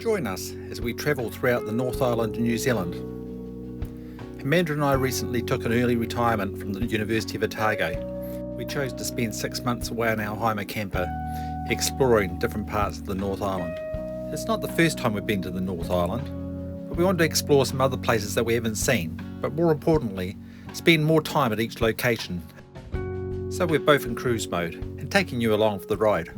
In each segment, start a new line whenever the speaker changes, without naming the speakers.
Join us as we travel throughout the North Island of New Zealand. Amanda and I recently took an early retirement from the University of Otago. We chose to spend 6 months away on our Hymer Camper, exploring different parts of the North Island. It's not the first time we've been to the North Island, but we want to explore some other places that we haven't seen, but more importantly, spend more time at each location. So we're both in cruise mode and taking you along for the ride.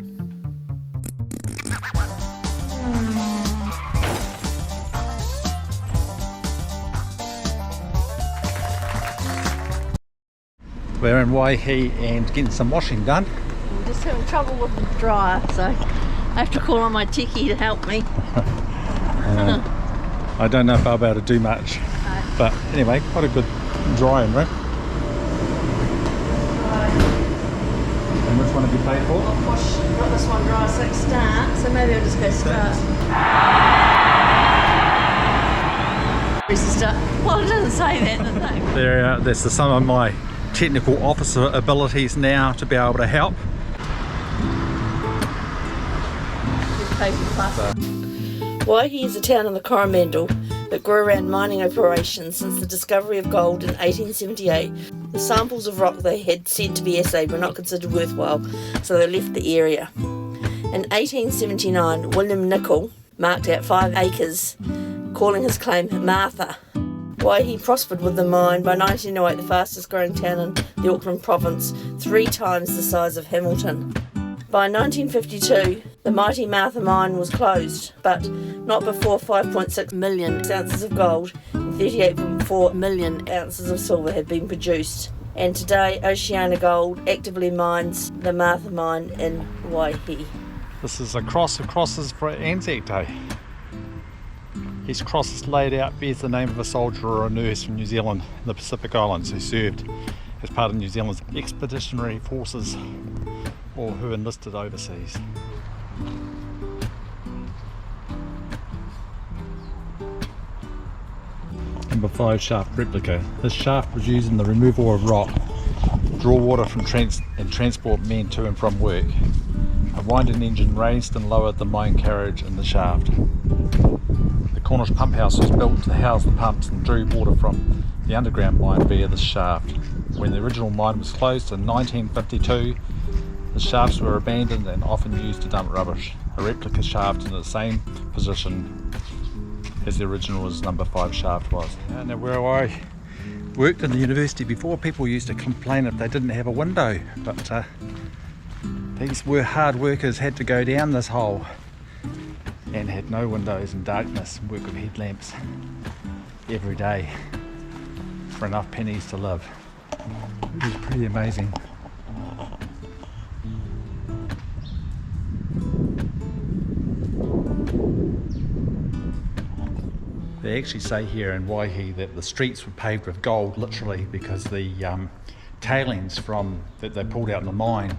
We're in Waihi and getting some washing done.
I'm just having trouble with the dryer, so I have to call on my techie to help me.
I don't know if I'll be able to do much, but anyway, quite a good drying, right? And which one have you paid for?
I've got this one dry, so start, so maybe I'll just go start. Well, it doesn't say that, does it?
There's some of my technical officer abilities now to be able to help.
Waihi is a town in the Coromandel that grew around mining operations since the discovery of gold in 1878. The samples of rock they had sent to be assayed were not considered worthwhile, so they left the area. In 1879, William Nicol marked out 5 acres, calling his claim Martha. Waihi prospered with the mine. By 1908, the fastest growing town in the Auckland province, 3 times the size of Hamilton. By 1952, the mighty Martha mine was closed, but not before 5.6 million ounces of gold and 38.4 million ounces of silver had been produced. And today, Oceana Gold actively mines the Martha mine in Waihi.
This is a cross of crosses for Anzac Day. His cross is laid out, bears the name of a soldier or a nurse from New Zealand in the Pacific Islands who served as part of New Zealand's expeditionary forces or who enlisted overseas. Number 5 shaft replica. This shaft was used in the removal of rock, draw water from and transport men to and from work. A winding engine raised and lowered the mine carriage in the shaft. The Cornish pump house was built to house the pumps and drew water from the underground mine via this shaft. When the original mine was closed in 1952, the shafts were abandoned and often used to dump rubbish. A replica shaft in the same position as the original as number 5 shaft was. Now where I worked in the university before, people used to complain if they didn't have a window, but these were hard workers, had to go down this hole and had no windows and darkness and work with headlamps every day for enough pennies to live. It was pretty amazing. They actually say here in Waihi that the streets were paved with gold, literally, because the tailings that they pulled out in the mine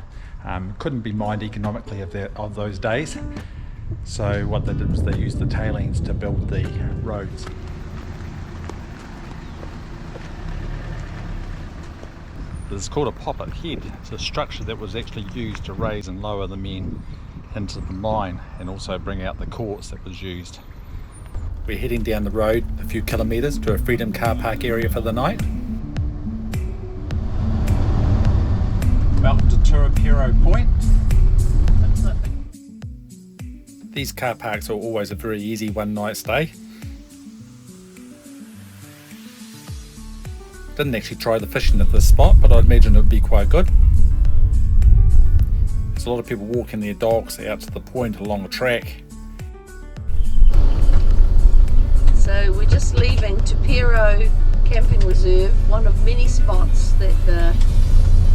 couldn't be mined economically of those days. So what they did was they used the tailings to build the roads. This is called a poppet head. It's a structure that was actually used to raise and lower the men into the mine and also bring out the quartz that was used. We're heading down the road a few kilometres to a Freedom car park area for the night. Welcome to Tuapiro Point. These car parks are always a very easy one-night stay. Didn't actually try the fishing at this spot, but I'd imagine it would be quite good. There's a lot of people walking their dogs out to the point along the track.
So we're just leaving Tuapiro Camping Reserve, one of many spots that the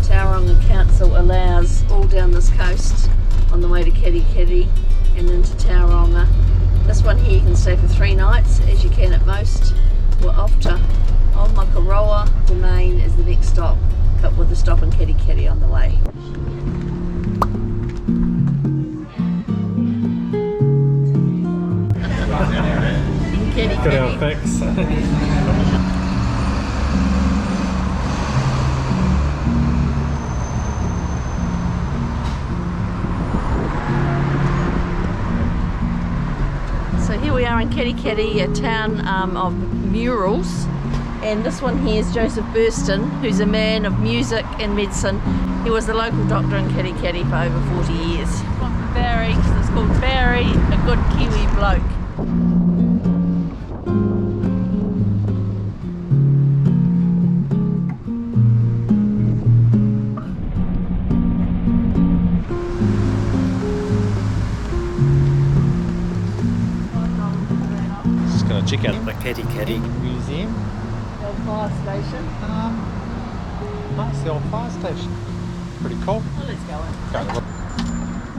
Tauranga Council allows all down this coast on the way to Katikati and into Tauranga. This one here you can stay for 3 nights, as you can at most. We're off to Omokoroa Domain is the next stop, but with a stop in Katikati on the way.
Got our fix.
So here here we are in Katikati, a town of murals, and this one here is Joseph Burston, who's a man of music and medicine. He was the local doctor in Katikati for over 40 years. One from Barry, so it's called Barry, a good Kiwi bloke.
Check out the Katikati Museum.
The old fire station.
Nice, the old fire station. Pretty cool.
Well, let's go in.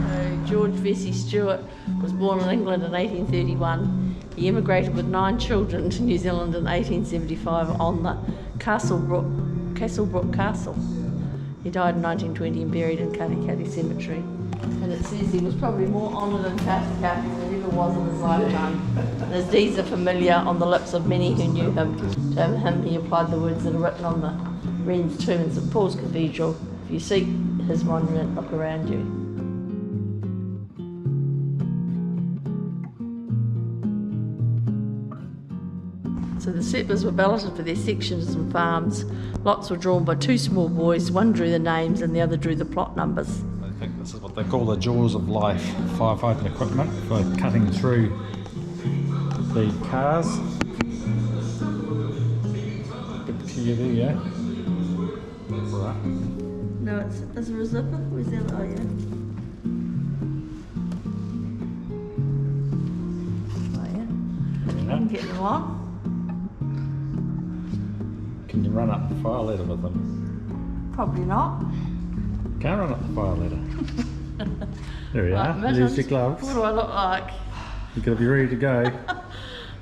So George Vesey Stewart was born in England in 1831. He emigrated with 9 children to New Zealand in 1875 on the Castlebrook Castle. He died in 1920 and buried in Katikati Cemetery. And it says he was probably more honoured in Katikati than he ever was in his lifetime. And his deeds are familiar on the lips of many who knew him. To him he applied the words that are written on the Wren's tomb in St Paul's Cathedral. If you seek his monument, look around you. So the settlers were balloted for their sections and farms. Lots were drawn by 2 small boys. One drew the names and the other drew the plot numbers.
I think this is what they call the jaws of life, firefighting equipment for cutting through the cars. Good to you there, yeah? Right.
No, it's a zipper. Where's the other? Oh, yeah. Oh, yeah.
Yeah.
I'm getting them on.
Can you run up the fire ladder with them?
Probably not.
Can't run up the fire ladder. There we are.
Right,
There's your gloves.
What do I look like?
You've got to be ready to go.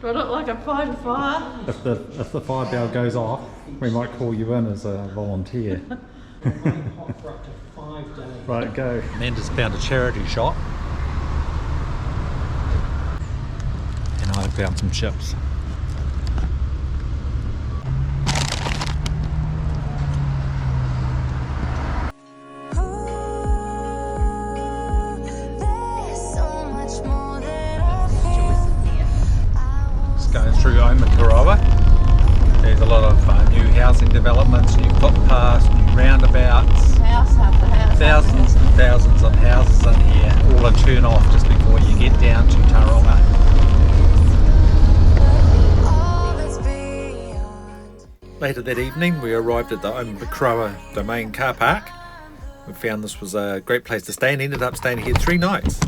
Do I look like a fighter fire?
If the fire bell goes off, we might call you in as a volunteer. Right, go. Amanda's found a charity shop. And I found some chips. Going through Omokoroa. There's a lot of new housing developments, new footpaths, new roundabouts.
House after house.
Thousands and thousands of houses in here, all a turn off just before you get down to Tauranga. Later that evening we arrived at the Omokoroa Domain car park. We found this was a great place to stay and ended up staying here 3 nights.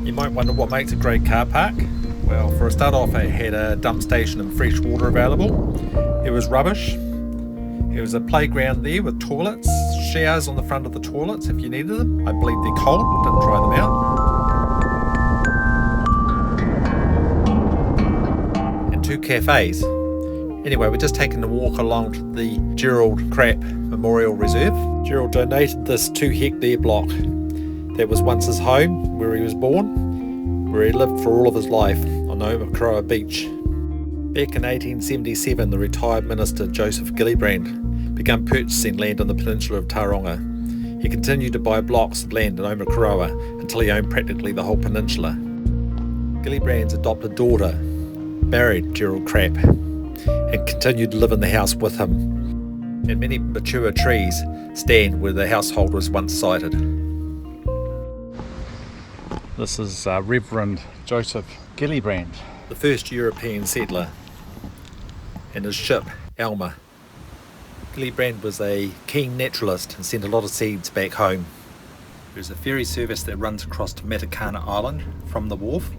You might wonder what makes a great car park. Well, for a start off, it had a dump station and fresh water available. It was rubbish. There was a playground there with toilets, showers on the front of the toilets if you needed them. I believe they're cold, didn't try them out. And 2 cafes. Anyway, we're just taking a walk along to the Gerald Crapp Memorial Reserve. Gerald donated this 2-hectare block that was once his home, where he was born, where he lived for all of his life on Omokoroa Beach. Back in 1877, the retired minister Joseph Gillibrand began purchasing land on the peninsula of Tauranga. He continued to buy blocks of land in Omokoroa until he owned practically the whole peninsula. Gillibrand's adopted daughter married Gerald Crapp and continued to live in the house with him. And many mature trees stand where the household was once sited. This is Reverend Joseph Gillibrand, the first European settler, and his ship, Alma. Gillibrand was a keen naturalist and sent a lot of seeds back home. There's a ferry service that runs across to Matakana Island from the wharf,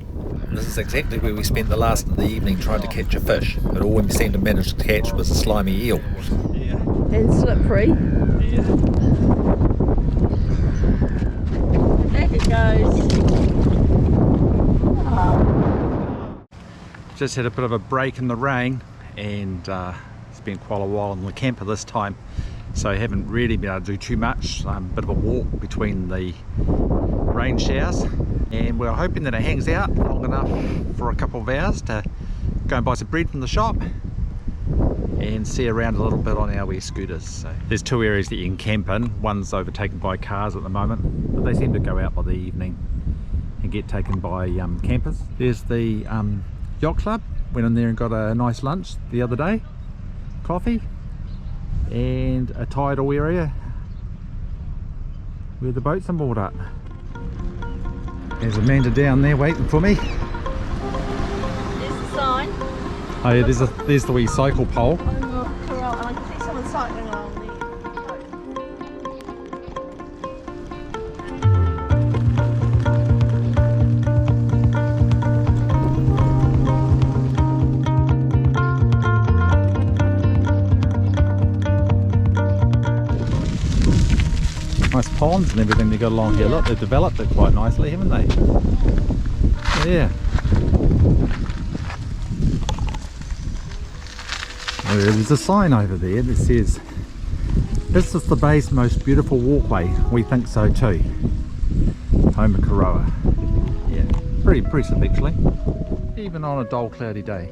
and this is exactly where we spent the last of the evening trying to catch a fish, but all we seemed to manage to catch was a slimy eel. Yeah.
And slippery.
Yeah.
Back it goes.
Just had a bit of a break in the rain and spent quite a while in the camper this time, so I haven't really been able to do too much. A bit of a walk between the rain showers, and we're hoping that it hangs out long enough for a couple of hours to go and buy some bread from the shop and see around a little bit on our scooters. So there's 2 areas that you can camp in. One's overtaken by cars at the moment, but they seem to go out by the evening and get taken by campers. There's the yacht club. Went in there and got a nice lunch the other day. Coffee. And a tidal area where the boats are moored up. There's Amanda down there waiting for me.
There's the sign.
Oh yeah, there's the wee cycle pole.
Omokoroa, and I can see someone cycling along there.
Nice ponds and everything they got along here. Look, they've developed it quite nicely, haven't they? Yeah. There's a sign over there that says, "This is the bay's most beautiful walkway. We think so too." Omokoroa. Yeah, pretty impressive actually, even on a dull cloudy day.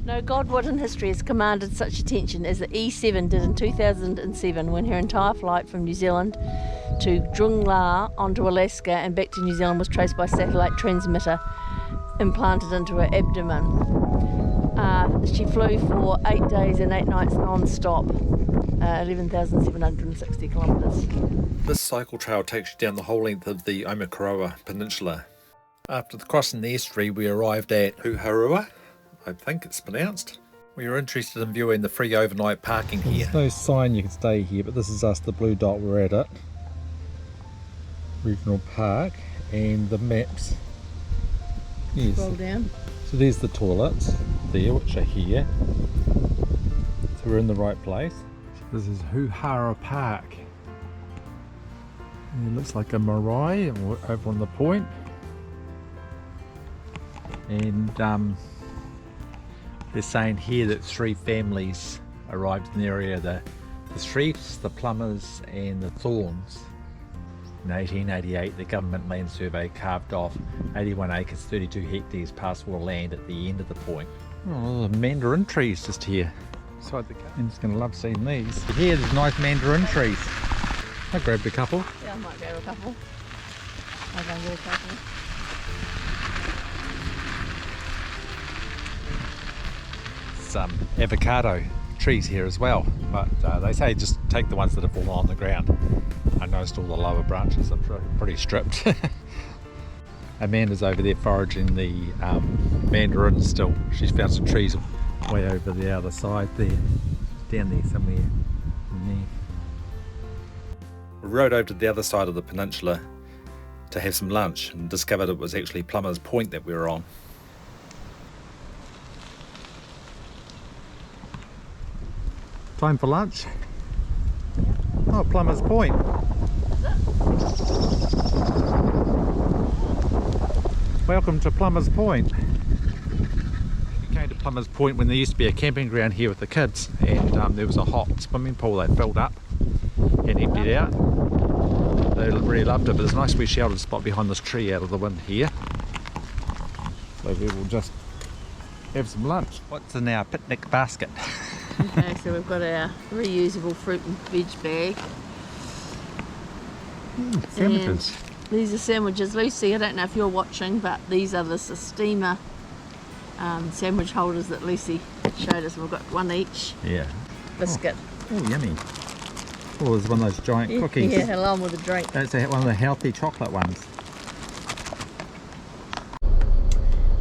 No god what in history has commanded such attention as the E7 did in 2007 when her entire flight from New Zealand to Tauranga onto Alaska and back to New Zealand was traced by satellite transmitter implanted into her abdomen. She flew for 8 days and 8 nights non-stop, 11,760 kilometres.
This cycle trail takes you down the whole length of the Omokoroa Peninsula. After crossing the estuary we arrived at Huhara, I think it's pronounced. We were interested in viewing the free overnight parking here. There's no sign you can stay here, but this is us, the blue dot, we're at it. Regional Park, and the maps. Yes.
Scroll down.
So there's the toilets there, which are here. So we're in the right place. This is Huhara Park. And it looks like a marae over on the point. And they're saying here that 3 families arrived in the area, the Shreefs, the Plummers and the Thorns. In 1888 the government land survey carved off 81 acres 32 hectares passable land at the end of the point. Oh, the mandarin trees just here. Inside the car. I'm just going to love seeing these. Here there's nice mandarin trees. I grabbed a couple.
Yeah, I might grab a couple. I'll go and get a couple.
Avocado trees here as well, but they say just take the ones that have fallen on the ground. I noticed all the lower branches are pretty stripped. Amanda's over there foraging the mandarins still. She's found some trees way over the other side there, down there somewhere in there. We rode over to the other side of the peninsula to have some lunch and discovered it was actually Plummer's Point that we were on. Time for lunch. Oh, Plummer's Point. Welcome to Plummer's Point. We came to Plummer's Point when there used to be a camping ground here with the kids, and there was a hot swimming pool they filled up and emptied out. They really loved it, but there's a nice wee sheltered spot behind this tree out of the wind here. So we will just have some lunch. What's in our picnic basket?
Okay, so we've got our reusable fruit and veg bag.
Sandwiches.
And these are sandwiches. Lucy, I don't know if you're watching, but these are the steamer sandwich holders that Lucy showed us. We've got one each.
Yeah.
Biscuit.
Oh, yummy. Oh, there's one of those giant cookies.
Yeah, along with a drink.
That's one of the healthy chocolate ones.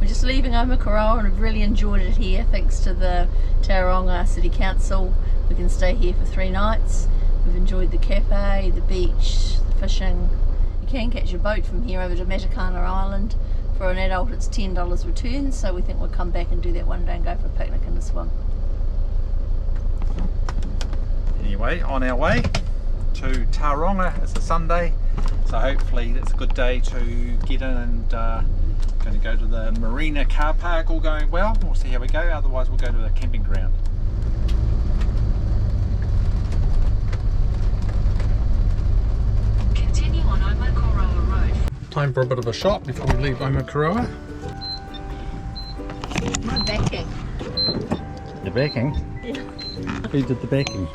We're just leaving Omokoroa and we've really enjoyed it here thanks to the Tauranga City Council. We can stay here for 3 nights. We've enjoyed the cafe, the beach, the fishing. You can catch a boat from here over to Matakana Island. For an adult it's $10 return, so we think we'll come back and do that one day and go for a picnic and a swim.
Anyway, on our way to Tauranga. It's a Sunday, so hopefully that's a good day to get in and going to go to the marina car park, all going well. We'll see how we go, otherwise we'll go to the camping ground.
Continue on Omokoroa Road.
Time for a bit of a shop before we leave Omokoroa.
My backing.
The backing?
Yeah.
Who did the backing?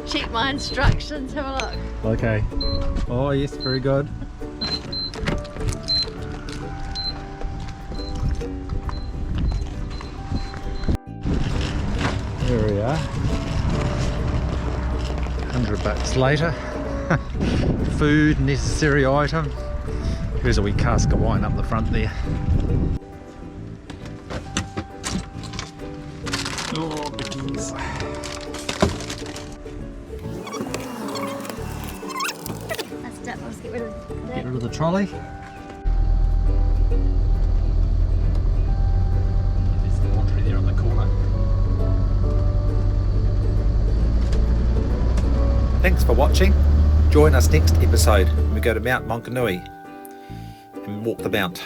Check my instructions, have a look.
Okay. Oh yes, very good. bits later. Food, necessary item. Here's a wee cask of wine up the front there. Oh, bickies.
Let's get rid of that.
Get rid of the trolley. There's the laundry there on the corner. Thanks for watching. Join us next episode when we go to Mount Monkanui and walk the mount.